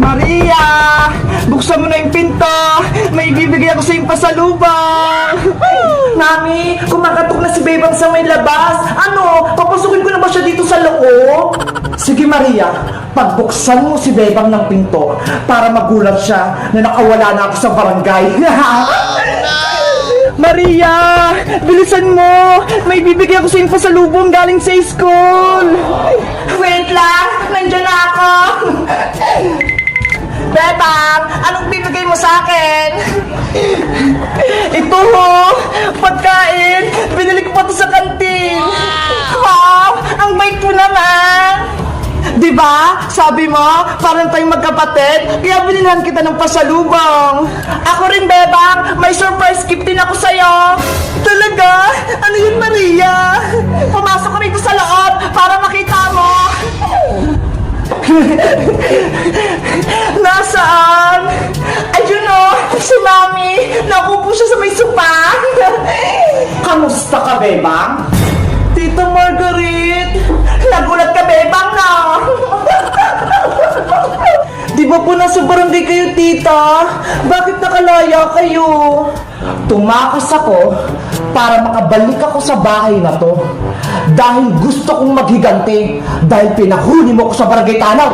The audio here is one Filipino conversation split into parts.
Maria! Buksan mo na yung pinto! May ibibigay ako sa iyong pasalubong! Mami, kumakatok na si Bebang sa may labas. Ano, papasukin ko na ba siya dito sa loob? Sige Maria, pagbuksan mo si Bebang ng pinto para magulat siya na nakawala na ako sa barangay. Maria! Bilisan mo! May bibigyan ako sa iyong pasalubong galing sa school! Wait lang! Nandiyan na ako! Bebang! Anong bibigay mo sa akin? Ito ho! Pagkain! Binili ko pa to sa kantin! Wow! Ang bait mo naman! Diba? Sabi mo, parang tayong magkapatid, kaya binilhan kita ng pasalubong. Ako rin, Bebang, may surprise gift din ako sa'yo. Talaga? Ano yun, Maria? Pumasok ka rito sa loob para makita mo. Nasaan? Ayun o, si Mami, nakupo siya sa may sopa. Kamusta ka, Bebang? Tita Margaret, nagulat ka, Bebang, no? Di ba po nasa barangay kayo, tita? Bakit nakalaya kayo? Tumakas ako para makabalik ako sa bahay na to. Dahil gusto kong maghiganti dahil pinahuli mo ko sa barangay Tanaw.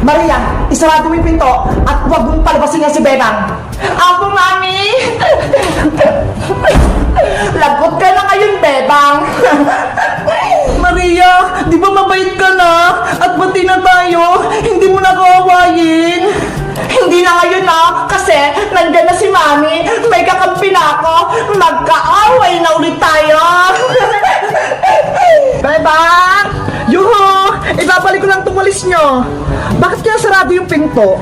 Maria, isarado mo yung pinto at huwag mong palabasin niya si Bebang. Ako, Mami! Lagot ka na ngayon, Bebang! Maria, di ba mabait ka na? At pati na tayo, hindi mo na kaawayin. Hindi na ngayon na, kasi nandyan na si Mami, may kakampi na ako, magkaaway na ulit tayo. Bebang! Yuhu! Ibabalik ko lang itong walis nyo. Bakit kaya sarado yung pinto?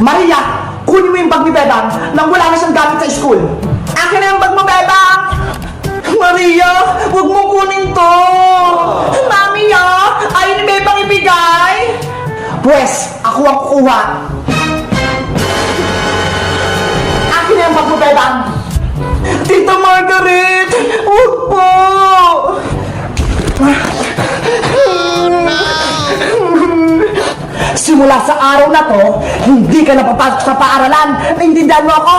Maria! Kunin mo yung bag ni Bebang nang wala na siyang gamit sa school. Akin na yung bag mo, Bebang! Maria! Huwag mo kunin to! Mami, ayaw ni Bebang ibigay! Pwes, ako ang kukuha. Akin na yung bag mo, Bebang! Tita Margaret! Huwag po! Simula sa araw na to, hindi ka napapasok sa paaralan. Naintindihan mo ako?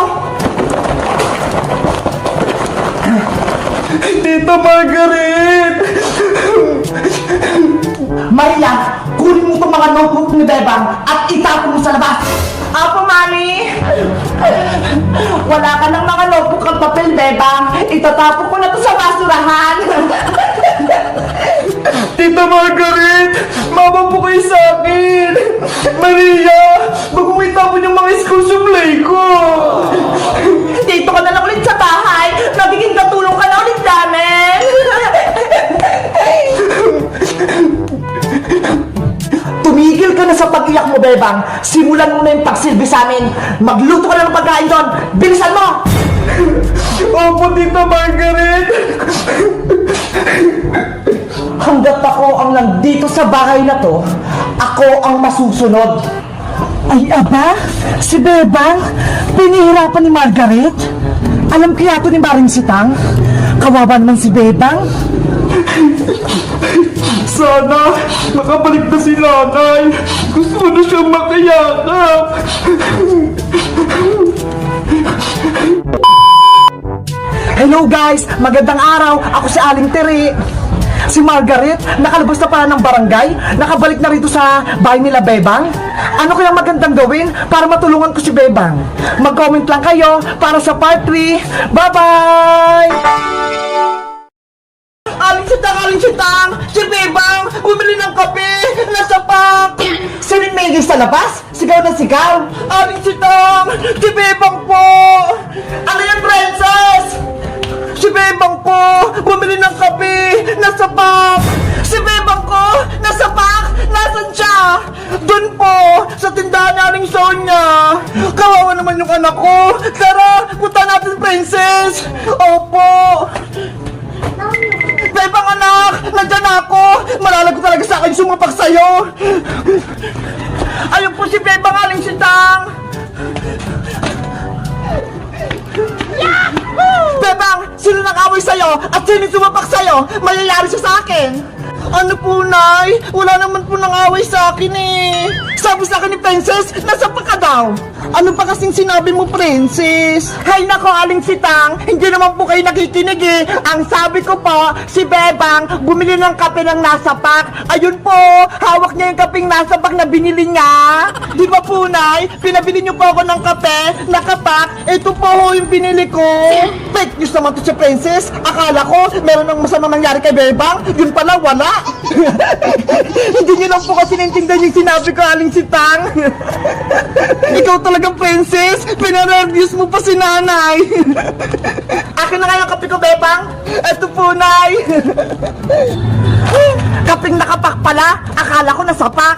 Tita Margaret! Maria, kunin mo itong mga notebook ni Bebang at itapon mo sa labas. Apo, Mami! Wala ka ng mga notebook at papel, Bebang. Itatapon ko na to sa basurahan. Tita Margaret! Mama po kayo sa akin! Maria! Bago mo itapon yung mga school supply ko! Dito ka na lang ulit sa bahay! Magiging katulong ka na ulit namin! Tumigil ka na sa pag-iyak mo, Bebang! Simulan mo na yung pagsilbi sa amin! Magluto ka na ng pagkain doon! Bilisan mo! Opo, Tita Margaret! Hanggat ako ang nandito sa bahay na to, ako ang masusunod. Ay, aba? Si Bebang? Pinihirapan ni Margaret? Alam kaya to ni Maring Sitang? Kawawa naman si Bebang. Sana makabalik na si Nanay. Gusto ko na siyang makayakap. Hello guys! Magandang araw! Ako si Aling Teri. Si Margaret, nakalabas na pala ng barangay, nakabalik na rito sa bahay nila Bebang. Ano kayang magandang gawin para matulungan ko si Bebang? Mag-comment lang kayo para sa part 3. Bye-bye! Aling sitang! Si Bebang! Bumili ng kape! Nasa pack! Sinin may sa labas? Sigaw na sigaw! Aling sitang! Si Bebang po! Ano yan, princess? Si Bebang po! Bumili ng kape! Nasa pack! Si Bebang ko! Nasa pack! Nasaan siya? Doon po! Sa tindahan namin Sonya! Kawawa naman yung anak ko! Tara! Punta natin, princess! Opo! Bebang anak! Nandyan ako! Malalago talaga sa akin sumapak sa'yo! Ayun po si Bebang, Aling Sitang! Bebang! Sino nag-away sa'yo? At sino sumapak sa'yo? Mayayari siya sa akin! Ano po, Nay? Wala naman po nang sa akin eh. Sabi sa akin ni Princess, nasa pa ka daw. Ano pa kasing sinabi mo, Princess? Hay nako, Aling Sitang, hindi naman po kayo nakikinig eh. Ang sabi ko po, si Bebang bumili ng kape ng nasa pack. Ayun po, hawak niya yung kapeng nasa pack na binili niya. Di ba po, Nay? Pinabili niyo po ako ng kape, nakapak. Ito po ho yung binili ko. Fake news naman to si Princess. Akala ko, meron ng masamang nangyari kay Bebang. Yun pala, wala. Hindi niyo lang po kasi naintindihan yung sinabi ko, Aling Sitang. Ikaw talagang Princess, pinareviews mo pa si Nanay. Akin na nga yung kape ko, Bebang. Ito po, Nay. Kapeng nakapak pala, akala ko nasapak.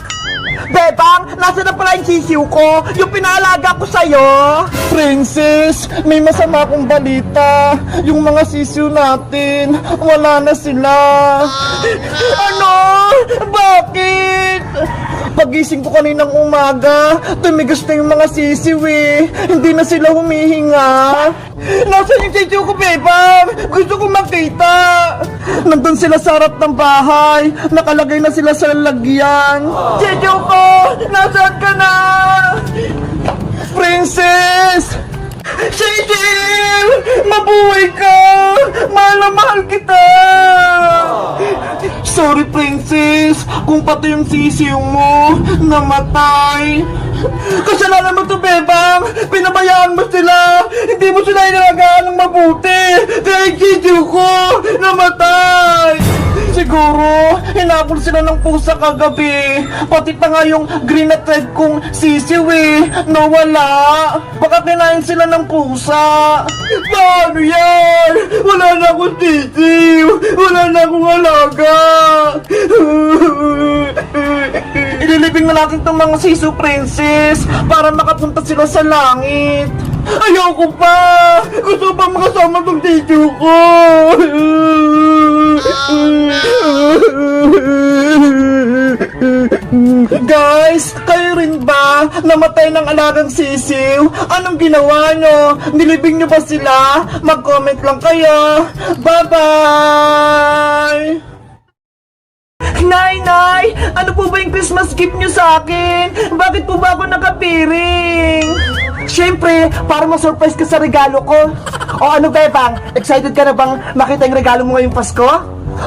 Bebang, nasa na pala yung sisiw ko, yung pinaalaga ko sa'yo. Princess, may masama akong balita. Yung mga sisiw natin, wala na sila. Ano? Bakit? Pagising ko kaninang umaga, tumigas na yung mga sisiw eh. Hindi na sila humihinga. Nasaan yung sisiw ko, Bebang? Gusto ko makita. Nandun sila sa harap ng bahay. Nakalagay na sila sa lalagyan. Sisiw ko, nasaan ka na? Princess! Sisiw! Mabuhay ka! Mahal na mahal kita! Sorry, Princess, kung pati yung sisiw mo namatay. Kasalanan mo to, Bebang. Pinabayaan mo sila. Hindi mo sila inalagaan ng mabuti. Kaya yung sisiw ko namatay. Siguro, hinabol sila ng pusa kagabi. Pati pa nga yung green at red kong sisiw eh, nawala. Baka kinain sila ng pusa. Paano yan? Wala na akong sisiw. Wala na akong alaga. Ililibing na natin itong mga sisiw, Princess, para makapunta sila sa langit. Ayoko pa! Gusto pa makasama itong sisiw ko! Guys, kayo rin ba namatay ng alagang sisiw? Anong ginawa nyo? Nilibing nyo ba sila? Mag-comment lang kayo. Bye-bye! Nay! Ano po ba yung Christmas gift nyo sa akin? Bakit po ba ako nakapiring? Siyempre, para ma-surprise ka sa regalo ko. O ano, Bebang? Excited ka na bang makita yung regalo mo ngayong Pasko?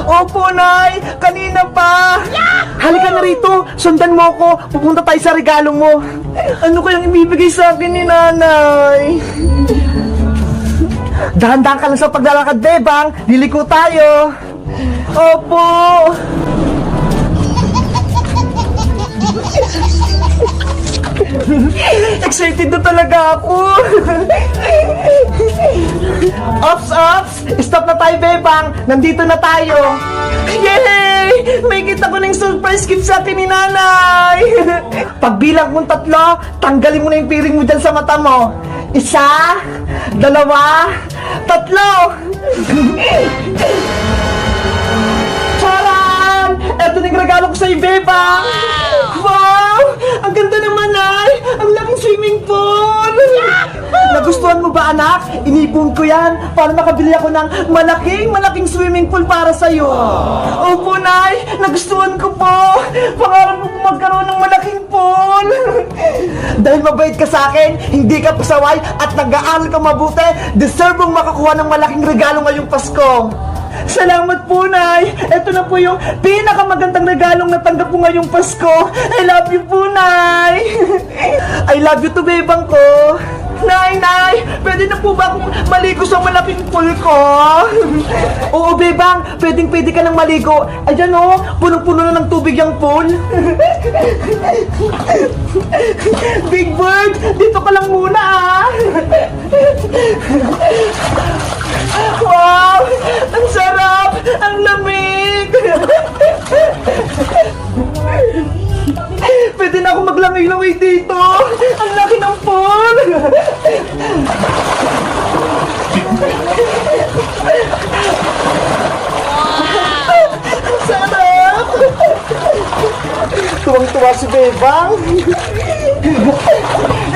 Opo, Nay! Kanina pa! Halika na rito! Sundan mo ako! Pupunta tayo sa regalo mo! Ano kayang ibibigay sa akin ni Nanay? Dahan-dahan ka lang sa paglalakad, Bebang! Liliko tayo! Opo! Excited na talaga ako! Ops! Stop na tayo, Bebang! Nandito na tayo! Yay! May kita ko ng surprise gift sa akin ni Nanay! Pagbilang mong 3, tanggalin mo na yung piring mo dyan sa mata mo. 1, 2, 3! Charan! Eto na yung regalo ko sa'yo, Bebang! Wow! Ang ganda naman, Nay! Ang laking swimming pool! Nagustuhan mo ba, anak? Inipon ko yan para makabili ako ng malaking swimming pool para sa'yo. Opo, Nay! Nagustuhan ko po! Pangarap ko magkaroon ng malaking pool! Dahil mabait ka sa akin, hindi ka pasaway at nag-aaral ka mabuti, deserve mong makakuha ng malaking regalo ngayong Pasko. Salamat po, Nay! Ito na po yung pinakamagandang regalong natanggap ko ngayong Pasko. I love you po, Nay! I love you to, Bebang ko! Nay! Pwede na po ba akong maligo sa malaking pool ko? Oo, Bebang! Pwede ka nang maligo. Ayan o, punong-puno na ng tubig yung pool. Big Bird, dito ka lang muna ah! Wow! Ang sarap! Ang lamig! Pwede na ako maglangoy-langoy dito! Ang laki ng pool! Ang sarap! Tuwang-tuwa si Bebang!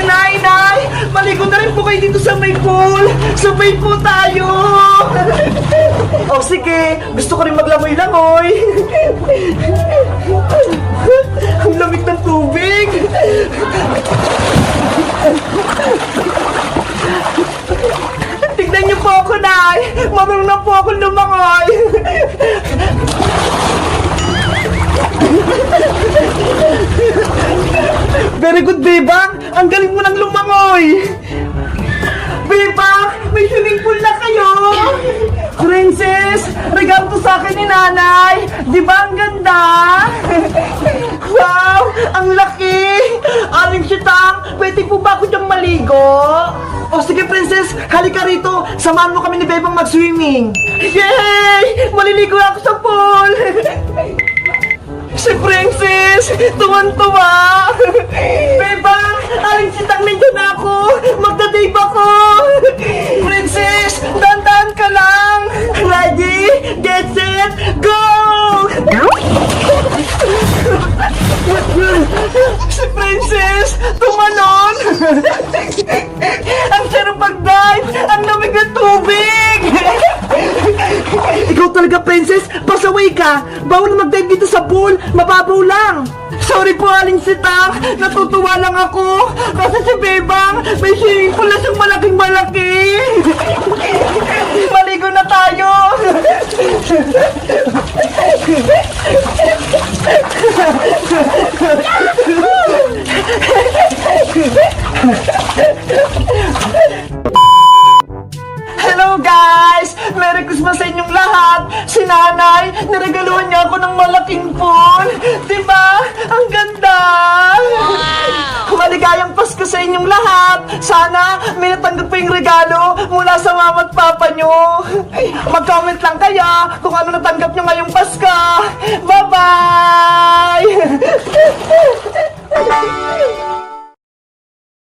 Nay! Maligo na rin po kayo dito sa may pool! Sabay po tayo! O sige, gusto ko rin maglangoy-langoy! Ang lamig my God, Bebang! Ang galing mo ng lumangoy! Bebang! May swimming pool na kayo! Princess! Regalo to sa akin ni nanay! Di ba ang ganda? Wow! Ang laki! Aling sitang! Pwede po ba ako diyang maligo? O sige, Princess! Halika rito! Samahan mo kami ni Bebang mag-swimming! Yay! Maliligo ako sa pool! Si Princess! Tuwan-tuwa! Bebang! Aling sitang nandyan ako! Magdadave ako! Princess! Dandan ka lang! Ready? Get set! Go! Si Princess! Tumanon! Ang sarap mag-dive! Ang lamig ng tubig! Ikaw talaga, Princess! Pasaway ka! Bawal mag-dive dito sa pool! Mababaw lang! Sorry po, Aling Sitang! Natutuwa lang ako! Kasi si Bebang may swimming pool na siyang malaking-malaki! Maligo na tayo! Hello guys! Merry Christmas sa inyong lahat! Si Nanay, naregaluhan niya ako ng malaking pool! Diba? Ang ganda! Maligayang Pasko sa inyong lahat! Sana may natanggap po yung regalo mula sa mama at papa nyo! Mag-comment lang kayo kung ano natanggap nyo ngayong Pasko! Bye-bye!